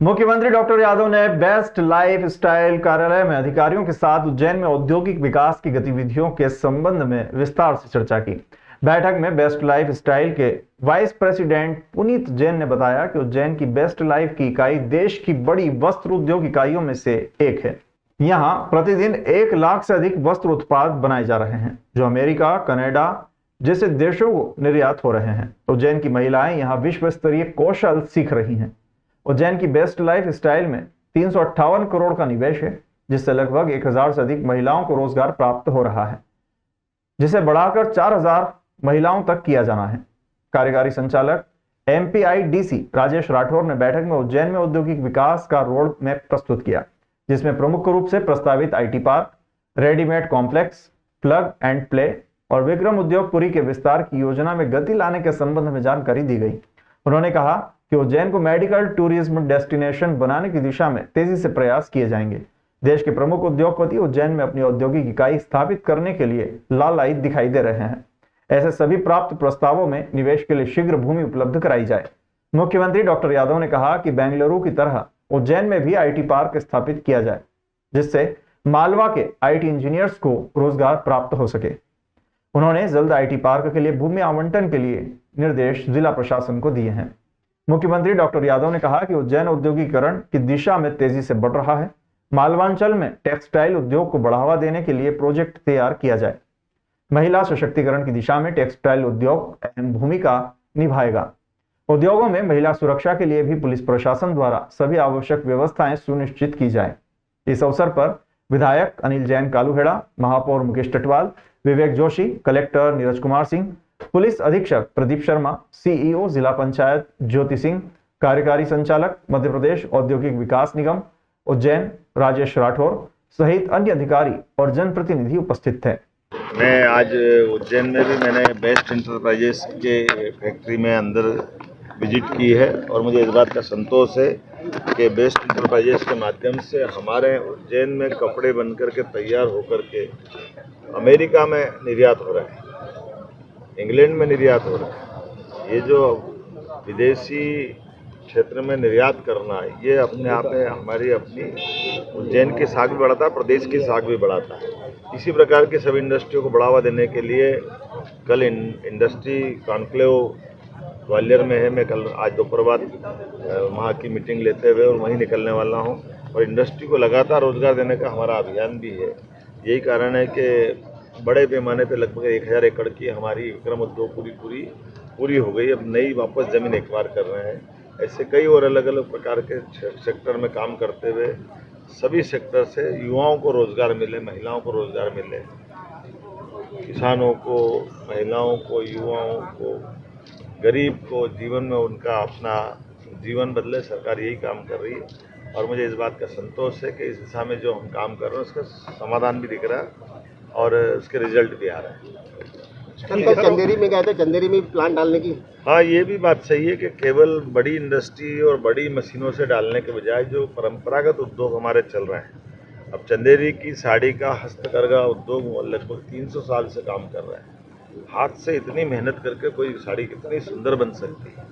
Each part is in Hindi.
मुख्यमंत्री डॉक्टर यादव ने बेस्ट लाइफ स्टाइल कार्यालय में अधिकारियों के साथ उज्जैन में औद्योगिक विकास की गतिविधियों के संबंध में विस्तार से चर्चा की। बैठक में बेस्ट लाइफ स्टाइल के वाइस प्रेसिडेंट पुनीत जैन ने बताया कि उज्जैन की बेस्ट लाइफ की इकाई देश की बड़ी वस्त्र उद्योग इकाइयों में से एक है। यहाँ प्रतिदिन 1 लाख से अधिक वस्त्र उत्पाद बनाए जा रहे हैं, जो अमेरिका, कनाडा जैसे देशों को निर्यात हो रहे हैं। उज्जैन की महिलाएं यहाँ विश्व स्तरीय कौशल सीख रही हैं। उज्जैन की बेस्ट लाइफ स्टाइल में 358 करोड़ का निवेश है, जिससे लगभग 1000 से अधिक महिलाओं को रोजगार प्राप्त हो रहा है, जिसे बढ़ाकर 4000 महिलाओं तक किया जाना है। कार्यकारी संचालक MPIDC राजेश राठौर ने बैठक में उज्जैन में औद्योगिक विकास का रोड मैप प्रस्तुत किया, जिसमें प्रमुख रूप से प्रस्तावित IT park, readymade complex, plug and play और विक्रम उद्योगपुरी के विस्तार की योजना में गति लाने के संबंध में जानकारी दी गई। उन्होंने कहा कि उज्जैन को मेडिकल टूरिज्म डेस्टिनेशन बनाने की दिशा में तेजी से प्रयास किए जाएंगे। देश के प्रमुख उद्योगपति उज्जैन में अपनी औद्योगिक इकाई स्थापित करने के लिए लालायित दिखाई दे रहे हैं। ऐसे सभी प्राप्त प्रस्तावों में निवेश के लिए शीघ्र भूमि उपलब्ध कराई जाए। मुख्यमंत्री डॉक्टर यादव ने कहा कि बेंगलुरु की तरह उज्जैन में भी IT पार्क स्थापित किया जाए, जिससे मालवा के IT इंजीनियर्स को रोजगार प्राप्त हो सके। उन्होंने जल्द IT पार्क के लिए भूमि आवंटन के लिए निर्देश जिला प्रशासन को दिए हैं। मुख्यमंत्री डॉक्टर यादव ने कहा कि उज्जैन औद्योगिकीकरण की दिशा में तेजी से बढ़ रहा है। मालवांचल में टेक्सटाइल उद्योग को बढ़ावा देने के लिए प्रोजेक्ट तैयार किया जाए। महिला सशक्तिकरण की दिशा में टेक्सटाइल उद्योग अहम भूमिका निभाएगा। उद्योगों में महिला सुरक्षा के लिए भी पुलिस प्रशासन द्वारा सभी आवश्यक व्यवस्थाएं सुनिश्चित की जाए। इस अवसर पर विधायक अनिल जैन कालूहेड़ा, महापौर मुकेश टटवाल, विवेक जोशी, कलेक्टर नीरज कुमार सिंह, पुलिस अधीक्षक प्रदीप शर्मा, CEO जिला पंचायत ज्योति सिंह, कार्यकारी संचालक मध्य प्रदेश औद्योगिक विकास निगम उज्जैन राजेश राठौर सहित अन्य अधिकारी और जनप्रतिनिधि उपस्थित थे। मैं आज उज्जैन में भी मैंने बेस्ट इंटरप्राइजेस के फैक्ट्री में अंदर विजिट की है और मुझे इस बात का संतोष है कि बेस्ट इंटरप्राइजेस के माध्यम से हमारे उज्जैन में कपड़े बनकर के तैयार होकर के अमेरिका में निर्यात हो रहे हैं, इंग्लैंड में निर्यात हो रहा है। ये जो विदेशी क्षेत्र में निर्यात करना है, ये अपने आप में हमारी अपनी उज्जैन की साख भी बढ़ाता है, प्रदेश की साख भी बढ़ाता है। इसी प्रकार की सभी इंडस्ट्रियों को बढ़ावा देने के लिए कल इंडस्ट्री कॉन्क्लेव ग्वालियर में है। मैं कल आज दोपहर बाद वहाँ की मीटिंग लेते हुए और वहीं निकलने वाला हूँ और इंडस्ट्री को लगातार रोजगार देने का हमारा अभियान भी है। यही कारण है कि बड़े पैमाने पे लगभग 1000 एकड़ की हमारी विक्रम उद्योग पूरी हो गई। अब नई वापस जमीन एक्वायर कर रहे हैं। ऐसे कई और अलग अलग प्रकार के सेक्टर में काम करते हुए सभी सेक्टर से युवाओं को रोजगार मिले, महिलाओं को रोजगार मिले, किसानों को, महिलाओं को, युवाओं को, गरीब को जीवन में उनका अपना जीवन बदले। सरकार यही काम कर रही है और मुझे इस बात का संतोष है कि इस दिशा में जो हम काम कर रहे हैं उसका समाधान भी दिख रहा है और उसके रिजल्ट भी आ रहे हैं। कल चंदेरी में गए थे, चंदेरी में प्लांट डालने की। हाँ, ये भी बात सही है कि केवल बड़ी इंडस्ट्री और बड़ी मशीनों से डालने के बजाय जो परंपरागत उद्योग हमारे चल रहे हैं, अब चंदेरी की साड़ी का हस्तकरघा उद्योग लगभग 300 साल से काम कर रहा है। हाथ से इतनी मेहनत करके कोई साड़ी कितनी सुंदर बन सकती है।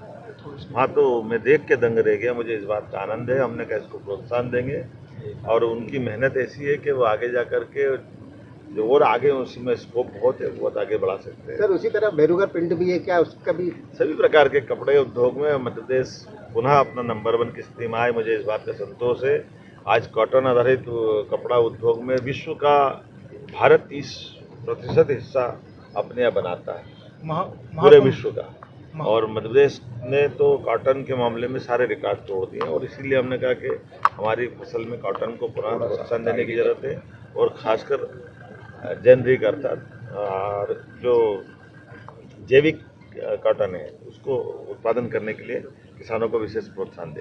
हाँ, तो मैं देख के दंग रह गया। मुझे इस बात का आनंद है। हमने कहा इसको प्रोत्साहन देंगे और उनकी मेहनत ऐसी है कि वो आगे जा कर के जो और आगे उसमें स्कोप बहुत है, बहुत आगे बढ़ा सकते हैं। सर, उसी तरह बेरुगर प्रिंट भी है क्या? उसका भी सभी प्रकार के कपड़े उद्योग में मध्य प्रदेश पुनः अपना नंबर 1 की स्थिति में आए। मुझे इस बात का संतोष है। आज कॉटन आधारित कपड़ा उद्योग में विश्व का भारत 30% हिस्सा अपने यहाँ बनाता है पूरे विश्व का, और मध्य प्रदेश ने तो कॉटन के मामले में सारे रिकॉर्ड तोड़ दिए और इसीलिए हमने कहा कि हमारी फसल में कॉटन को पुनः प्रोत्साहन देने की जरूरत है और खासकर जेनरिक अर्थात और जो जैविक कॉटन है उसको उत्पादन करने के लिए किसानों को विशेष प्रोत्साहन दें।